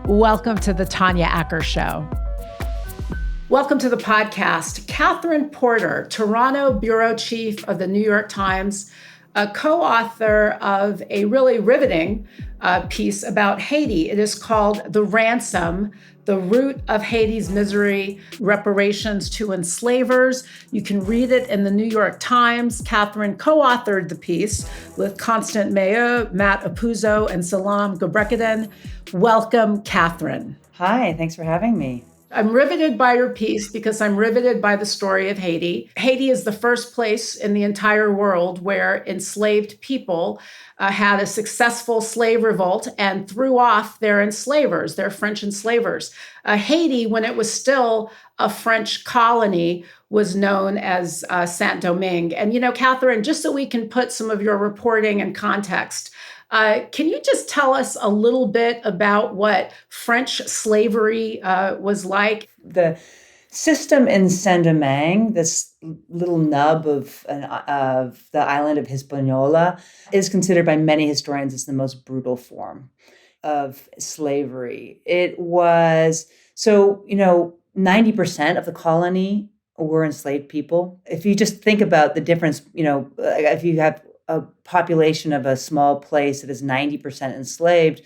Welcome to the Tanya Acker Show. Welcome to the podcast. Catherine Porter, Toronto bureau chief of the New York Times, a co-author of a really riveting piece about Haiti. It is called The Ransom, The Root of Haiti's Misery, Reparations to Enslavers. You can read it in the New York Times. Catherine co-authored the piece with Constant Mayo, Matt Apuzzo, and Salam Gobrekadin. Welcome, Catherine. Hi, thanks for having me. I'm riveted by your piece because I'm riveted by the story of Haiti. Haiti is the first place in the entire world where enslaved people had a successful slave revolt and threw off their enslavers, their French enslavers. Haiti, when it was still a French colony, was known as Saint-Domingue. And, Catherine, just so we can put some of your reporting in context, can you just tell us a little bit about what French slavery was like? The system in Saint-Domingue, this little nub of the island of Hispaniola, is considered by many historians as the most brutal form of slavery. It was, 90% of the colony were enslaved people. If you just think about the difference, if you have a population of a small place that is 90% enslaved,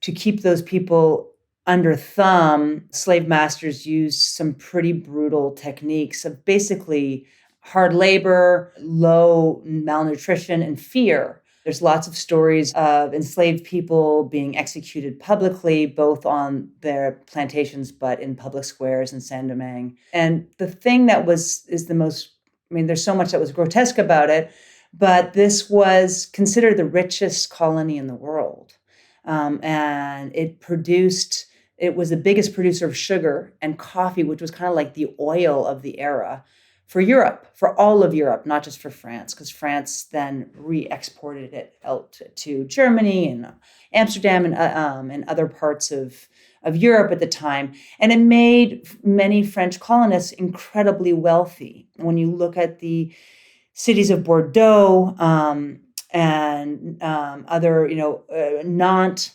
to keep those people under thumb, slave masters used some pretty brutal techniques of basically hard labor, low malnutrition, and fear. There's lots of stories of enslaved people being executed publicly, both on their plantations, but in public squares in Saint-Domingue. And the thing that is the most, there's so much that was grotesque about it, but this was considered the richest colony in the world. And it was the biggest producer of sugar and coffee, which was kind of like the oil of the era for Europe, for all of Europe, not just for France, because France then re-exported it out to Germany and Amsterdam and other parts of Europe at the time. And it made many French colonists incredibly wealthy. When you look at the cities of Bordeaux and other, Nantes,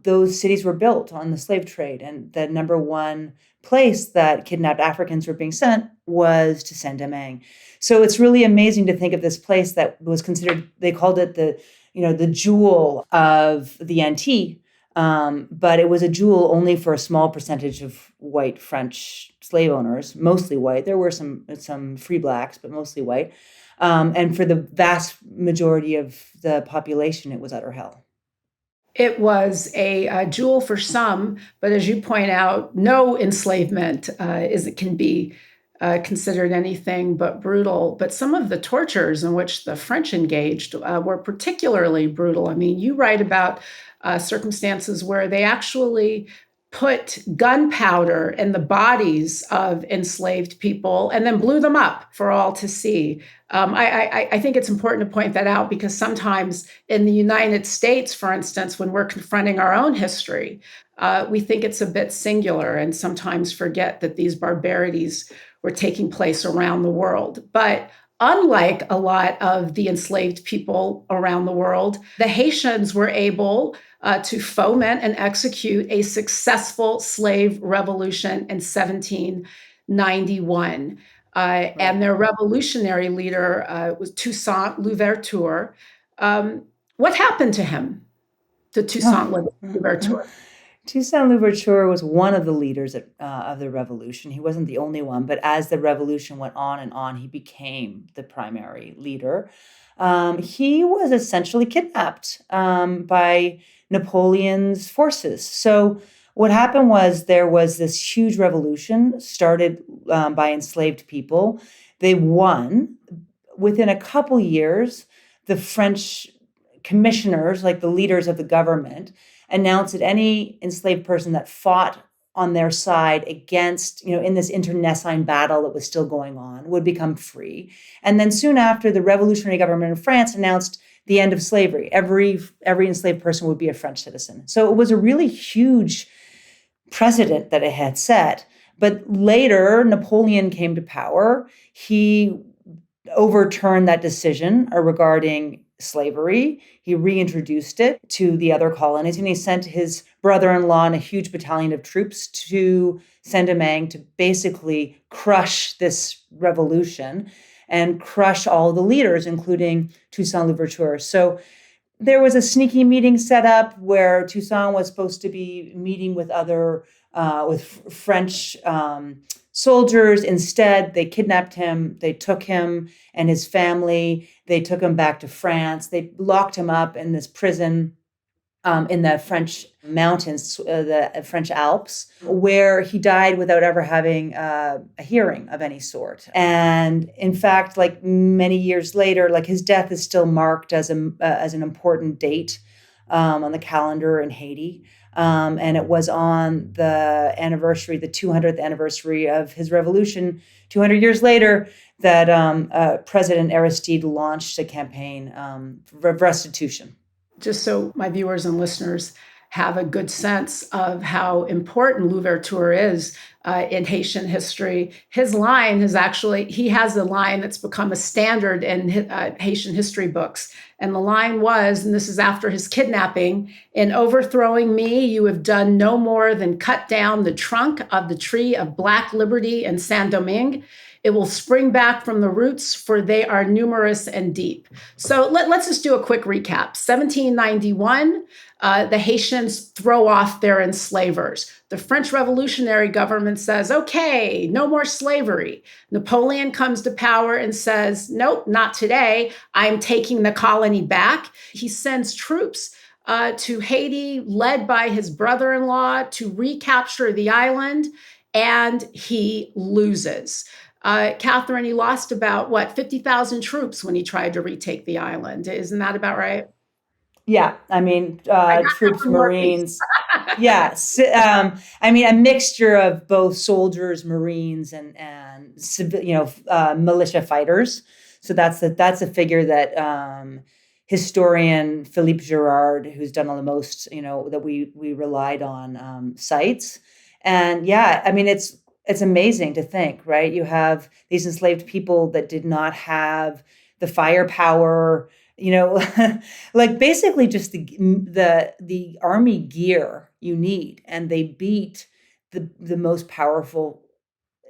those cities were built on the slave trade. And the number one place that kidnapped Africans were being sent was to Saint-Domingue. So it's really amazing to think of this place that was considered, they called it the jewel of the Antilles. But it was a jewel only for a small percentage of white French slave owners, mostly white. There were some free blacks, but mostly white. And for the vast majority of the population, it was utter hell. It was a jewel for some, but as you point out, no enslavement can be considered anything but brutal. But some of the tortures in which the French engaged were particularly brutal. You write about circumstances where they actually put gunpowder in the bodies of enslaved people and then blew them up for all to see. I think it's important to point that out because sometimes in the United States, for instance, when we're confronting our own history, we think it's a bit singular and sometimes forget that these barbarities were taking place around the world. But unlike a lot of the enslaved people around the world, the Haitians were able to foment and execute a successful slave revolution in 1791. And their revolutionary leader was Toussaint Louverture. What happened to him, to Toussaint Louverture? Toussaint Louverture was one of the leaders of the revolution. He wasn't the only one, but as the revolution went on and on, he became the primary leader. He was essentially kidnapped by Napoleon's forces. So what happened was there was this huge revolution started by enslaved people. They won. Within a couple years, the French commissioners, like the leaders of the government, announced that any enslaved person that fought on their side against, in this internecine battle that was still going on, would become free. And then soon after, the revolutionary government of France announced the end of slavery. Every enslaved person would be a French citizen. So it was a really huge precedent that it had set. But later, Napoleon came to power. He overturned that decision regarding slavery. He reintroduced it to the other colonies, and he sent his brother-in-law and a huge battalion of troops to Saint-Domingue to basically crush this revolution and crush all the leaders, including Toussaint Louverture. So there was a sneaky meeting set up where Toussaint was supposed to be meeting with French soldiers. Instead, they kidnapped him. They took him and his family. They took him back to France. They locked him up in this prison in the French mountains, the French Alps, where he died without ever having a hearing of any sort. And in fact, like many years later, like his death is still marked as an important date on the calendar in Haiti. And it was on the 200th anniversary of his revolution, 200 years later, that President Aristide launched a campaign for restitution. Just so my viewers and listeners have a good sense of how important Louverture is in Haitian history. His line he has a line that's become a standard in Haitian history books. And the line was, and this is after his kidnapping, "In overthrowing me, you have done no more than cut down the trunk of the tree of Black liberty in Saint-Domingue. It will spring back from the roots, for they are numerous and deep." So let's just do a quick recap. 1791, the Haitians throw off their enslavers. The French revolutionary government says, okay, no more slavery. Napoleon comes to power and says, nope, not today. I'm taking the colony back. He sends troops to Haiti, led by his brother-in-law, to recapture the island, and he loses. Catherine, he lost about, 50,000 troops when he tried to retake the island. Isn't that about right? Yeah, I mean, troops, Marines. Yes, I mean, a mixture of both soldiers, Marines, and militia fighters. So that's a figure that historian Philippe Girard, who's done all the most, that we relied on, cites. And yeah, I mean, it's amazing to think, right? You have these enslaved people that did not have the firepower, like basically just the army gear you need, and they beat the most powerful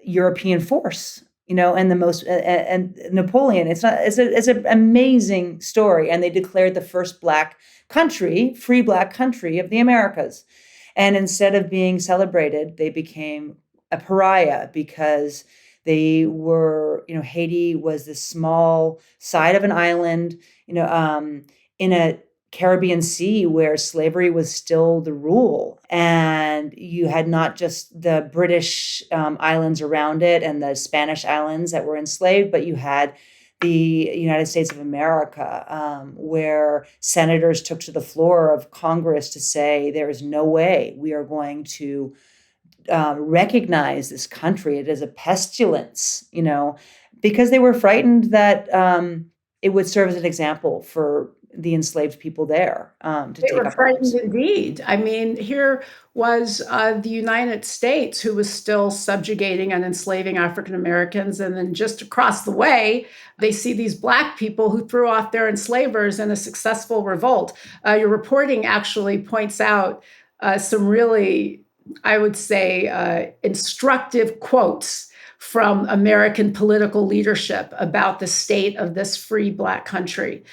European force, and the most and Napoleon. It's an amazing story, and they declared the first free Black country of the Americas, and instead of being celebrated, they became a pariah because they were, Haiti was this small side of an island, in a Caribbean Sea where slavery was still the rule. And you had not just the British islands around it and the Spanish islands that were enslaved, but you had the United States of America, where senators took to the floor of Congress to say, there is no way we are going to recognize this country. It is a pestilence, because they were frightened that it would serve as an example for the enslaved people there to take up arms. They were frightened indeed. I mean, here was the United States, who was still subjugating and enslaving African Americans, and then just across the way, they see these Black people who threw off their enslavers in a successful revolt. Your reporting actually points out some really, I would say, instructive quotes from American political leadership about the state of this free Black country.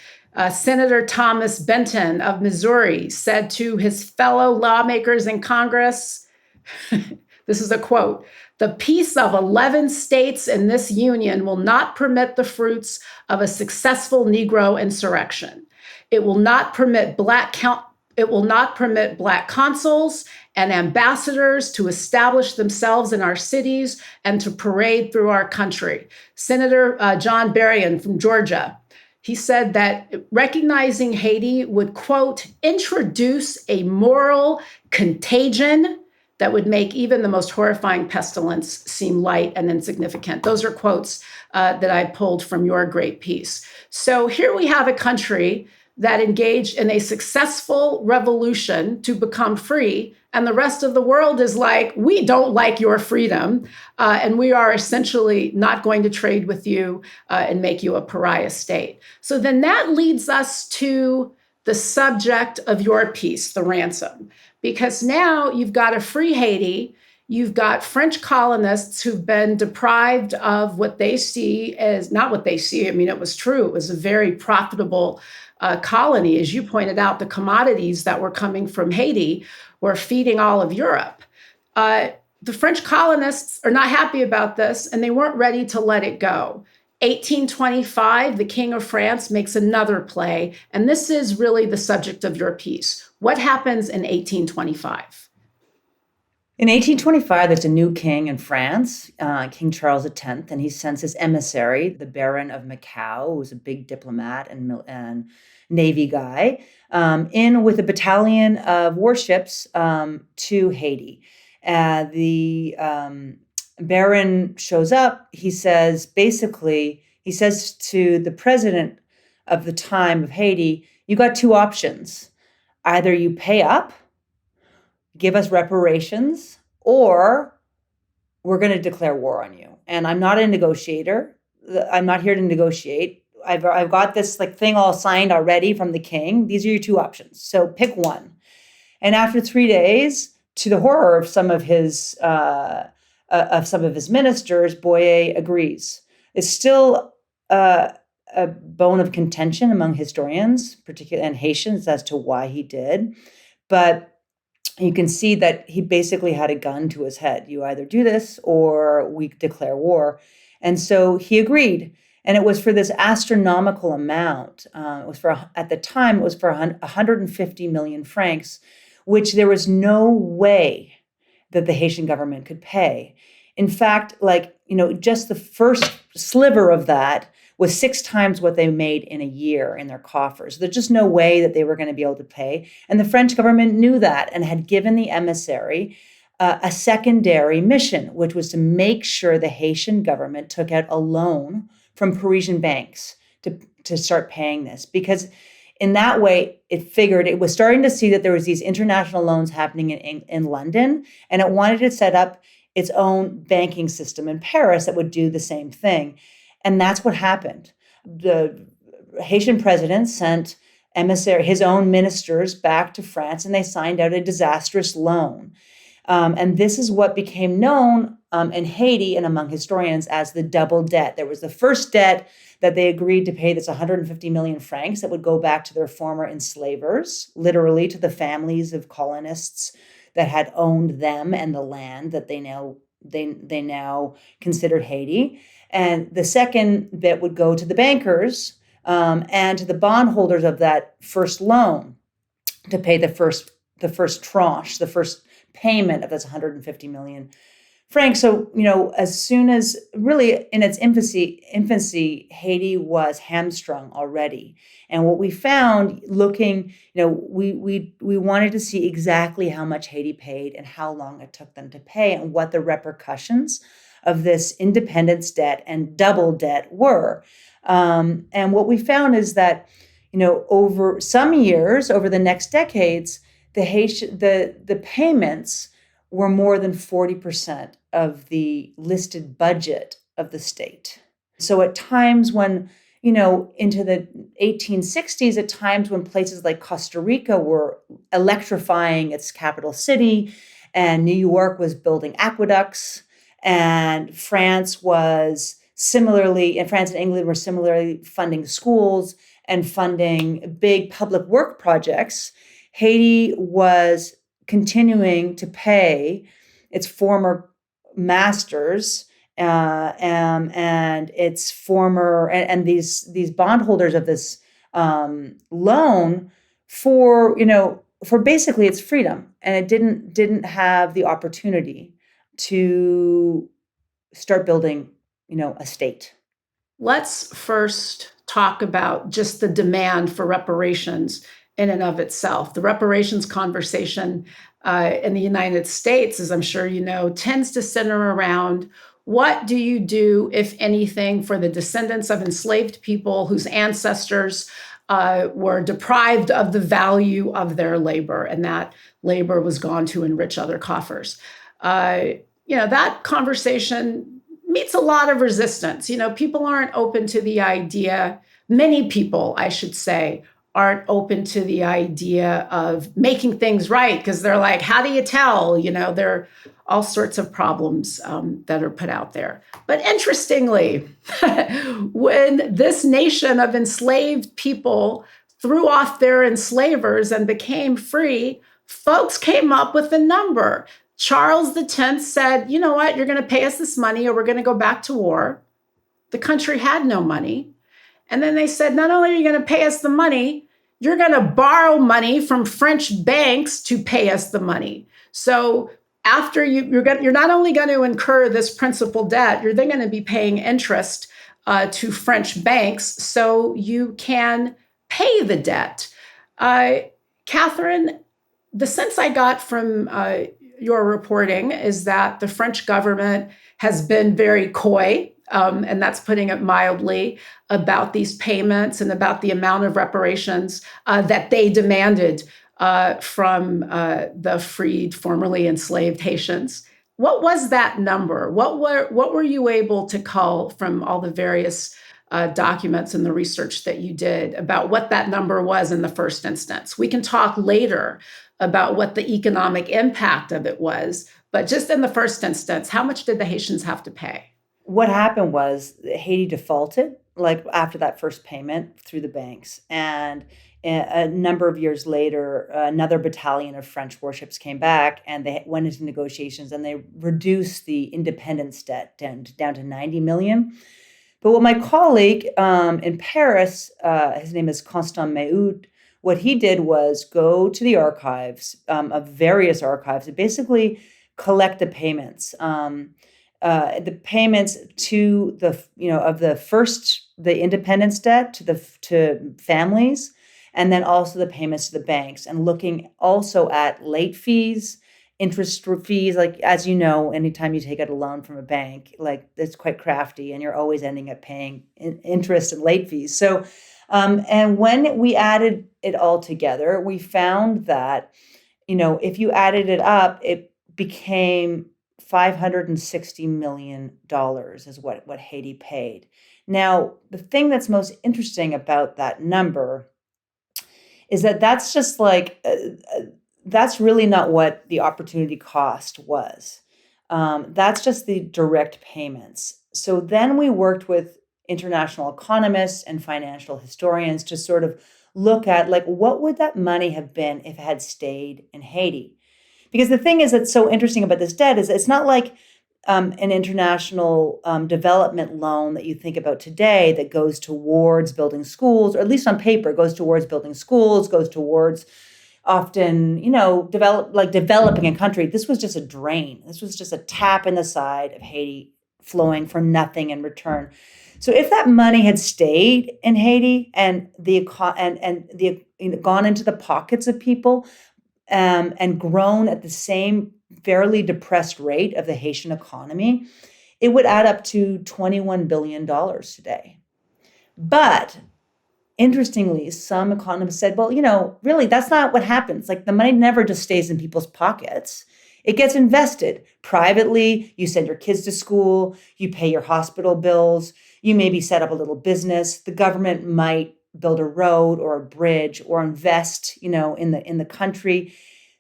Senator Thomas Benton of Missouri said to his fellow lawmakers in Congress, this is a quote, "The peace of 11 states in this union will not permit the fruits of a successful Negro insurrection. It will not permit Black consuls and ambassadors to establish themselves in our cities and to parade through our country." Senator John Berrien from Georgia, he said that recognizing Haiti would, quote, "introduce a moral contagion that would make even the most horrifying pestilence seem light and insignificant." Those are quotes that I pulled from your great piece. So here we have a country that engaged in a successful revolution to become free. And the rest of the world is like, we don't like your freedom. And we are essentially not going to trade with you and make you a pariah state. So then that leads us to the subject of your piece, the ransom, because now you've got a free Haiti. You've got French colonists who've been deprived of what they see as, not what they see, I mean, it was true. It was a very profitable colony. As you pointed out, the commodities that were coming from Haiti were feeding all of Europe. The French colonists are not happy about this, and they weren't ready to let it go. 1825, the King of France makes another play, and this is really the subject of your piece. What happens in 1825? In 1825, there's a new king in France, King Charles X, and he sends his emissary, the Baron of Macau, who was a big diplomat and Navy guy, in with a battalion of warships to Haiti. The Baron shows up. He says to the president of the time of Haiti, you got two options. Either you pay up, give us reparations, or we're going to declare war on you. And I'm not a negotiator. I'm not here to negotiate. I've got this thing all signed already from the king. These are your two options. So pick one. And after 3 days, to the horror of some of his ministers, Boyer agrees. It's still a bone of contention among historians, particularly and Haitians, as to why he did. But you can see that he basically had a gun to his head. You either do this or we declare war. And so he agreed. And it was for this astronomical amount. At the time, it was for 150 million francs, which there was no way that the Haitian government could pay. In fact, just the first sliver of that was 6 times what they made in a year in their coffers. There's just no way that they were going to be able to pay. And the French government knew that and had given the emissary a secondary mission, which was to make sure the Haitian government took out a loan from Parisian banks to start paying this. Because in that way, it was starting to see that there was these international loans happening in London, and it wanted to set up its own banking system in Paris that would do the same thing. And that's what happened. The Haitian president sent his own ministers back to France, and they signed out a disastrous loan. And this is what became known in Haiti and among historians as the double debt. There was the first debt that they agreed to pay, this 150 million francs that would go back to their former enslavers, literally to the families of colonists that had owned them and the land that they now considered Haiti. And the second bit would go to the bankers and to the bondholders of that first loan to pay the first tranche, the first payment of this 150 million francs. So, as soon as really in its infancy, Haiti was hamstrung already. And what we found looking, we wanted to see exactly how much Haiti paid and how long it took them to pay and what the repercussions of this independence debt and double debt were. And what we found is that, over some years, over the next decades, the payments were more than 40% of the listed budget of the state. So at times when, into the 1860s, at times when places like Costa Rica were electrifying its capital city, and New York was building aqueducts, and France and England were similarly funding schools and funding big public work projects, Haiti was continuing to pay its former masters and its former and these bondholders of this loan for basically its freedom, and it didn't have the opportunity to start building a state. Let's first talk about just the demand for reparations in and of itself. The reparations conversation in the United States, as I'm sure you know, tends to center around what do you do, if anything, for the descendants of enslaved people whose ancestors were deprived of the value of their labor, and that labor was gone to enrich other coffers. That conversation meets a lot of resistance. People aren't open to the idea, many people, I should say, aren't open to the idea of making things right because they're like, how do you tell? There are all sorts of problems that are put out there. But interestingly, when this nation of enslaved people threw off their enslavers and became free, folks came up with a number. Charles X said, you know what, you're going to pay us this money or we're going to go back to war. The country had no money. And then they said, not only are you going to pay us the money, you're going to borrow money from French banks to pay us the money. So after you're not only going to incur this principal debt, you're then going to be paying interest to French banks so you can pay the debt. Catherine, the sense I got from your reporting is that the French government has been very coy, and that's putting it mildly, about these payments and about the amount of reparations that they demanded from the freed, formerly enslaved Haitians. What was that number? What were you able to cull from all the various documents and the research that you did about what that number was in the first instance? We can talk later about what the economic impact of it was, but just in the first instance, how much did the Haitians have to pay? What happened was Haiti defaulted, like after that first payment through the banks. And a number of years later, another battalion of French warships came back and they went into negotiations and they reduced the independence debt down to 90 million. But what my colleague in Paris, his name is Constant Mehoud, what he did was go to the archives of various archives and basically collect the payments. The payments to the independence debt to families, and then also the payments to the banks, and looking also at late fees, interest fees. Like, as you know, anytime you take out a loan from a bank, like, it's quite crafty, and you're always ending up paying interest and late fees. So, and when we added it all together, we found that, if you added it up, it became $560 million is what Haiti paid. Now, the thing that's most interesting about that number is that that's just that's really not what the opportunity cost was. That's just the direct payments. So then we worked with international economists and financial historians to sort of look at, what would that money have been if it had stayed in Haiti? Because the thing is that's so interesting about this debt is it's not like an international development loan that you think about today that goes towards building schools, or at least on paper, goes towards building schools, goes towards often, developing a country. This was just a drain. This was just a tap in the side of Haiti flowing for nothing in return. So if that money had stayed in Haiti and gone into the pockets of people, and grown at the same fairly depressed rate of the Haitian economy, it would add up to $21 billion today. But interestingly, some economists said, well, really, that's not what happens. Like, the money never just stays in people's pockets. It gets invested privately. You send your kids to school, you pay your hospital bills, you maybe set up a little business. The government might build a road or a bridge or invest, in the country.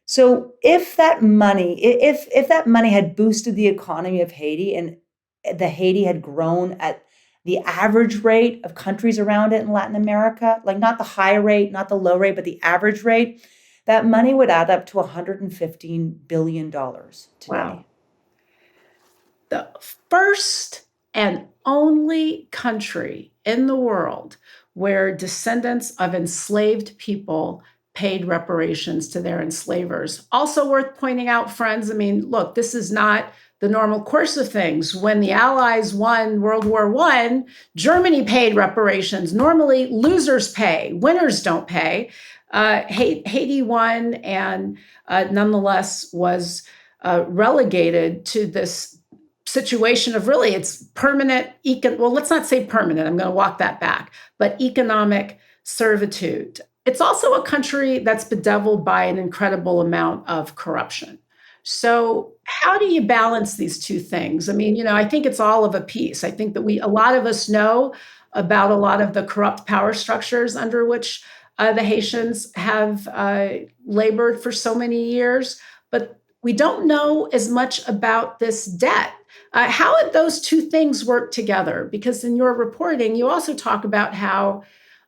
So if that money had boosted the economy of Haiti, and the Haiti had grown at the average rate of countries around it in Latin America, like not the high rate, not the low rate, but the average rate, that money would add up to $115 billion today. Wow. The first and only country in the world where descendants of enslaved people paid reparations to their enslavers. Also worth pointing out, friends, look, this is not the normal course of things. When the Allies won World War I, Germany paid reparations. Normally, losers pay, winners don't pay. Haiti won and nonetheless was relegated to this situation of really it's permanent, let's not say permanent, I'm going to walk that back, but economic servitude. It's also a country that's bedeviled by an incredible amount of corruption. So, how do you balance these two things? I mean, I think it's all of a piece. I think that a lot of us know about a lot of the corrupt power structures under which the Haitians have labored for so many years, but we don't know as much about this debt. How did those two things work together? Because in your reporting, you also talk about how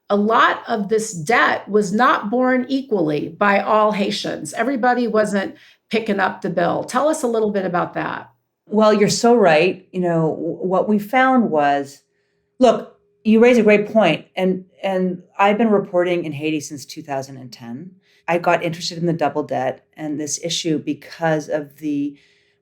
a lot of this debt was not borne equally by all Haitians. Everybody wasn't picking up the bill. Tell us a little bit about that. Well, you're so right. What we found was, look, you raise a great point, and I've been reporting in Haiti since 2010. I got interested in the double debt and this issue because of the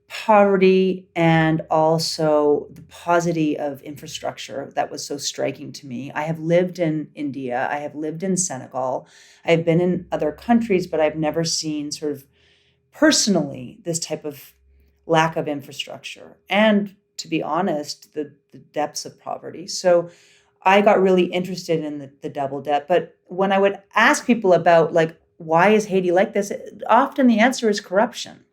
poverty and also the paucity of infrastructure that was so striking to me. I have lived in India. I have lived in Senegal. I've been in other countries, but I've never seen sort of personally this type of lack of infrastructure and, to be honest, the depths of poverty. So I got really interested in the double debt. But when I would ask people about, like, why is Haiti like this, often the answer is corruption.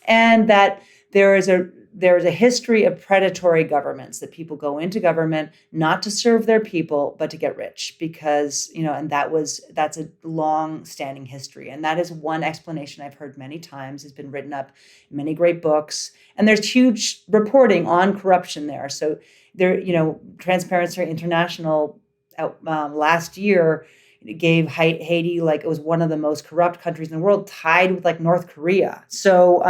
And that there is a history of predatory governments, that people go into government not to serve their people, but to get rich, because, and that's a long standing history. And that is one explanation I've heard many times, has been written up in many great books. And there's huge reporting on corruption there. So there, Transparency International last year gave Haiti, like, it was one of the most corrupt countries in the world, tied with like North Korea. So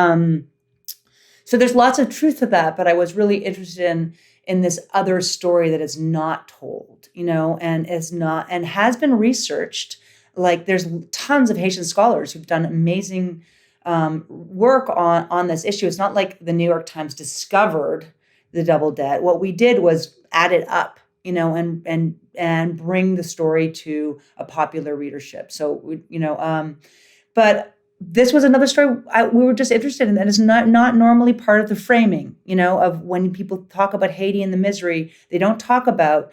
there's lots of truth to that, but I was really interested in this other story that is not told, and is not, and has been researched. Like, there's tons of Haitian scholars who've done amazing work on this issue. It's not like the New York Times discovered the double debt. What we did was add it up, and bring the story to a popular readership. So, but this was another story we were just interested in, that is not normally part of the framing, of when people talk about Haiti and the misery, they don't talk about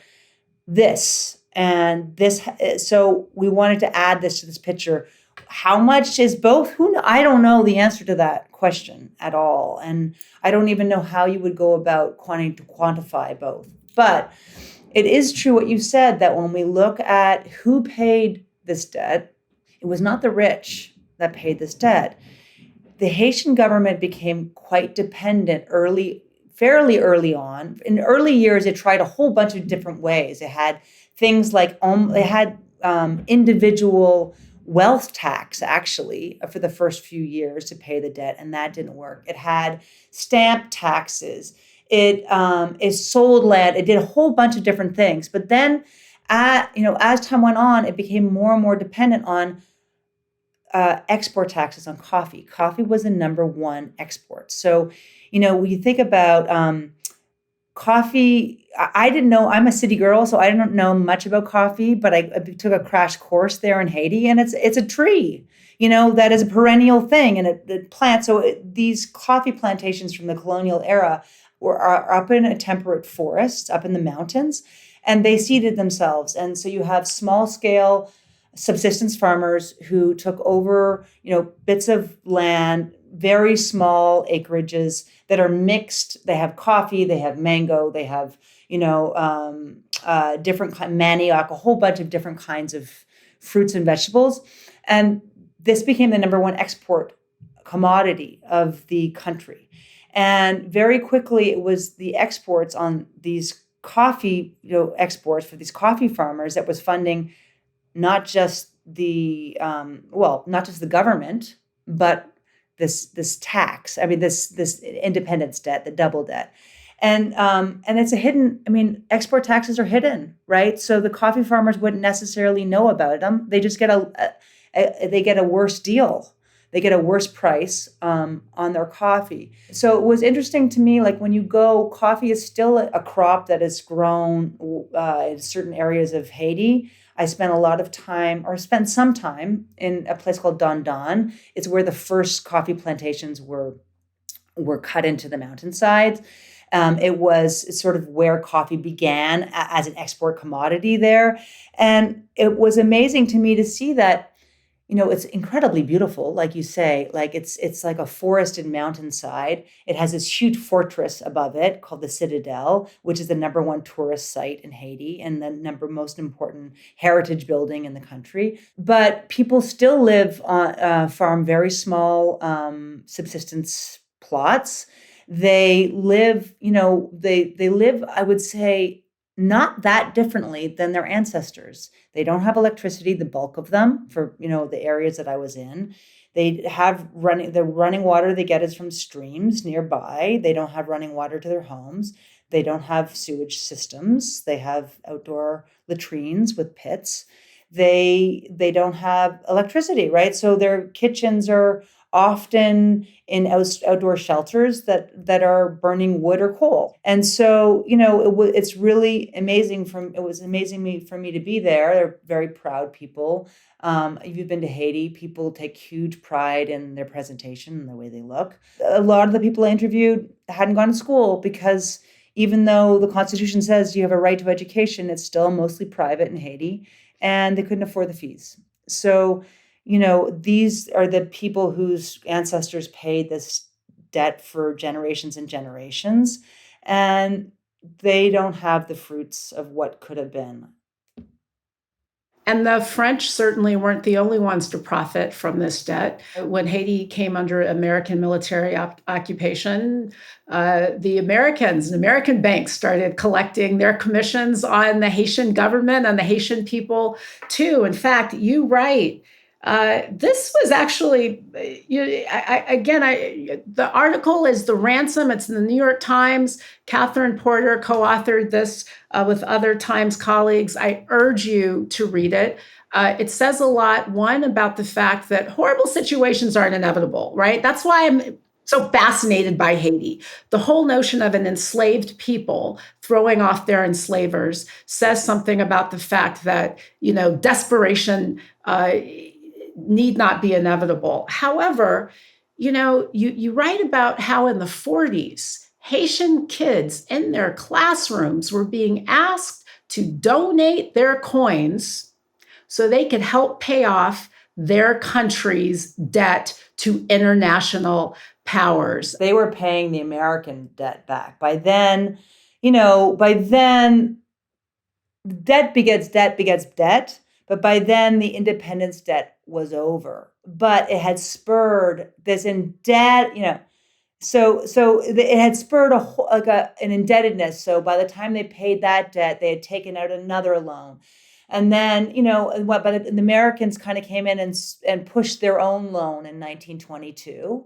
this and this. So we wanted to add this to this picture. How much is both? I don't know the answer to that question at all. And I don't even know how you would go about wanting to quantify both. But it is true what you said, that when we look at who paid this debt, it was not the rich that paid this debt. The Haitian government became quite dependent fairly early on. In early years, it tried a whole bunch of different ways. It had things like, individual wealth tax, actually, for the first few years to pay the debt, and that didn't work. It had stamp taxes. It sold land. It did a whole bunch of different things. But then, as time went on, it became more and more dependent on export taxes on coffee. Coffee was the number one export. So, when you think about coffee, I didn't know, I'm a city girl, so I don't know much about coffee, but I took a crash course there in Haiti, and it's a tree, that is a perennial thing, and it plants. So these coffee plantations from the colonial era are up in a temperate forest, up in the mountains, and they seeded themselves. And so you have small scale subsistence farmers who took over, bits of land, very small acreages that are mixed. They have coffee, they have mango, they have, different manioc, a whole bunch of different kinds of fruits and vegetables. And this became the number one export commodity of the country. And very quickly, it was the exports on these coffee, exports for these coffee farmers that was funding not just the government, but this tax. I mean, this independence debt, the double debt, and it's a hidden. I mean, export taxes are hidden, right? So the coffee farmers wouldn't necessarily know about them. They just get a worse deal. They get a worse price on their coffee. So it was interesting to me, like, when you go, coffee is still a crop that is grown in certain areas of Haiti. I spent some time in a place called Don Don. It's where the first coffee plantations were cut into the mountainsides. It was sort of where coffee began as an export commodity there. And it was amazing to me to see that, it's incredibly beautiful, like you say, like it's like a forested mountainside. It has this huge fortress above it called the Citadel, which is the number one tourist site in Haiti and the number most important heritage building in the country. But people still live on farm very small subsistence plots. They live, they live, I would say, not that differently than their ancestors. They don't have electricity, the bulk of them, for the areas that I was in. The running water they get is from streams nearby. They don't have running water to their homes. They don't have sewage systems. They have outdoor latrines with pits. They don't have electricity, right? So their kitchens are often in outdoor shelters that are burning wood or coal. And so, it's really amazing. It was amazing for me to be there. They're very proud people. If you've been to Haiti, people take huge pride in their presentation and the way they look. A lot of the people I interviewed hadn't gone to school because even though the Constitution says you have a right to education, it's still mostly private in Haiti, and they couldn't afford the fees. So, these are the people whose ancestors paid this debt for generations and generations, and they don't have the fruits of what could have been. And the French certainly weren't the only ones to profit from this debt. When Haiti came under American military occupation, the American banks started collecting their commissions on the Haitian government and the Haitian people too. In fact, you write, this was actually, the article is the Ransom. It's in the New York Times. Catherine Porter co-authored this with other Times colleagues. I urge you to read it. It says a lot, one, about the fact that horrible situations aren't inevitable, right? That's why I'm so fascinated by Haiti. The whole notion of an enslaved people throwing off their enslavers says something about the fact that, desperation need not be inevitable. However, you write about how in the 40s, Haitian kids in their classrooms were being asked to donate their coins so they could help pay off their country's debt to international powers. They were paying the American debt back. By then, debt begets debt. But by then, the independence debt was over. But it had spurred this so it had spurred an indebtedness. So by the time they paid that debt, they had taken out another loan. And then, but the Americans kind of came in and pushed their own loan in 1922,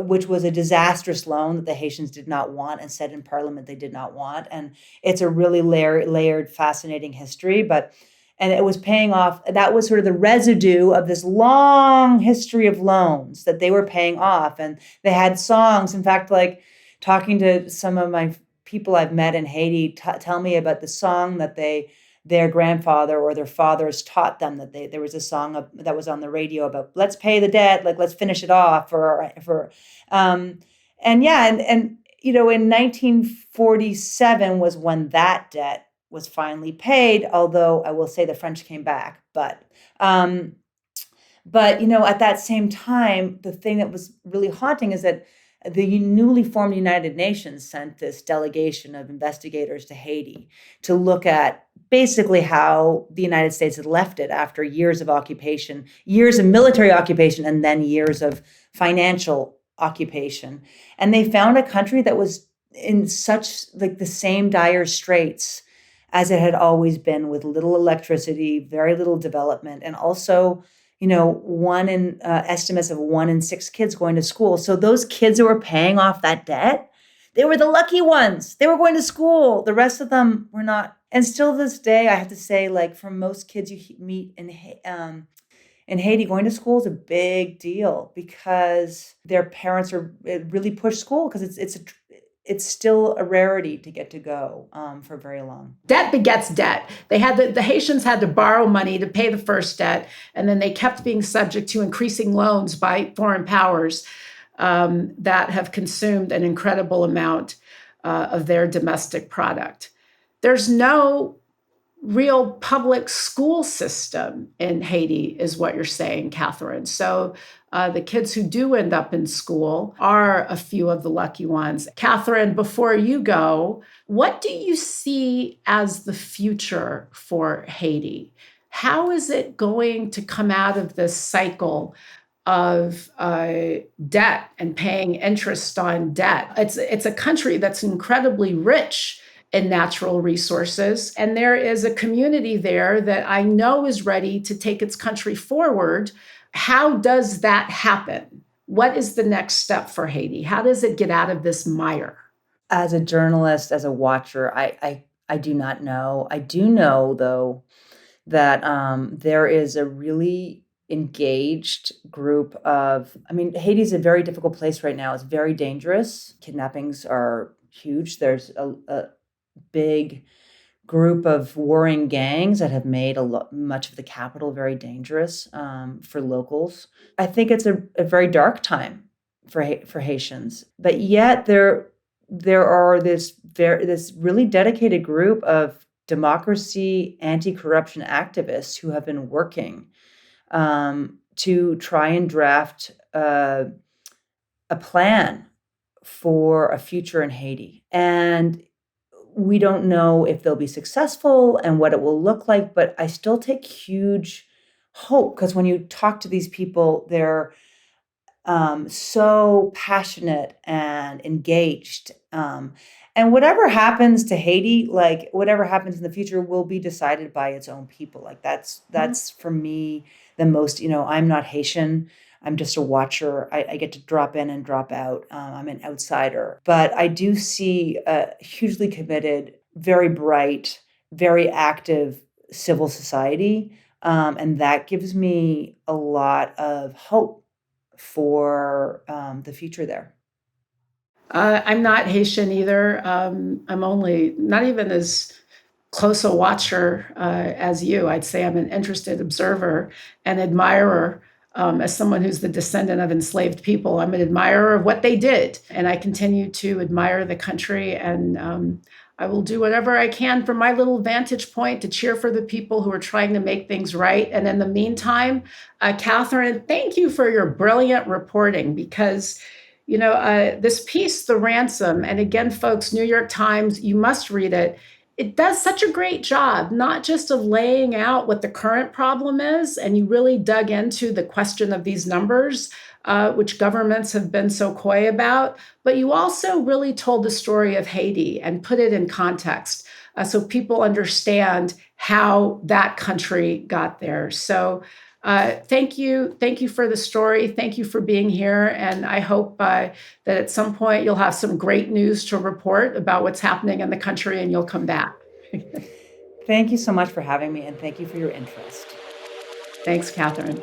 which was a disastrous loan that the Haitians did not want and said in Parliament they did not want. And it's a really layered, fascinating history. And it was paying off. That was sort of the residue of this long history of loans that they were paying off. And they had songs. In fact, like talking to some of my people I've met in Haiti, tell me about the song that their grandfather or their fathers taught them. There was a song that was on the radio about let's pay the debt, like let's finish it off. In 1947 was when that debt was finally paid, although I will say the French came back. But at that same time, the thing that was really haunting is that the newly formed United Nations sent this delegation of investigators to Haiti to look at basically how the United States had left it after years of occupation, years of military occupation, and then years of financial occupation. And they found a country that was in such like the same dire straits as it had always been, with little electricity, very little development, and also, estimates of 1 in 6 kids going to school. So those kids who were paying off that debt, they were the lucky ones. They were going to school. The rest of them were not. And still this day, I have to say, like for most kids you meet in Haiti, going to school is a big deal because their parents really push school because it's still a rarity to get to go for very long. Debt begets debt. The Haitians had to borrow money to pay the first debt, and then they kept being subject to increasing loans by foreign powers. that have consumed an incredible amount of their domestic product. There's no real public school system in Haiti, is what you're saying, Catherine. So the kids who do end up in school are a few of the lucky ones. Catherine, before you go, what do you see as the future for Haiti? How is it going to come out of this cycle of debt and paying interest on debt? It's a country that's incredibly rich in natural resources. And there is a community there that I know is ready to take its country forward. How does that happen? What is the next step for Haiti? How does it get out of this mire? As a journalist, as a watcher, I do not know. I do know, though, that there is a really engaged group of, I mean, Haiti's a very difficult place right now. It's very dangerous. Kidnappings are huge. There's a big group of warring gangs that have made much of the capital very dangerous for locals. I think it's a very dark time for Haitians, but yet there are this really dedicated group of democracy, anti-corruption activists who have been working to try and draft a plan for a future in Haiti. And we don't know if they'll be successful and what it will look like, but I still take huge hope, because when you talk to these people, they're so passionate and engaged. And whatever happens to Haiti, like whatever happens in the future, will be decided by its own people. Like that's for me the most. I'm not Haitian. I'm just a watcher. I get to drop in and drop out. I'm an outsider. But I do see a hugely committed, very bright, very active civil society. And that gives me a lot of hope for the future there. I'm not Haitian either. I'm only not even as close a watcher as you. I'd say I'm an interested observer and admirer. As someone who's the descendant of enslaved people, I'm an admirer of what they did. And I continue to admire the country. And I will do whatever I can from my little vantage point to cheer for the people who are trying to make things right. And in the meantime, Catherine, thank you for your brilliant reporting, because this piece, The Ransom, and again, folks, New York Times, you must read it. It does such a great job, not just of laying out what the current problem is, and you really dug into the question of these numbers, which governments have been so coy about, but you also really told the story of Haiti and put it in context so people understand how that country got there. So thank you. Thank you for the story. Thank you for being here. And I hope that at some point you'll have some great news to report about what's happening in the country and you'll come back. Thank you so much for having me, and thank you for your interest. Thanks, Catherine.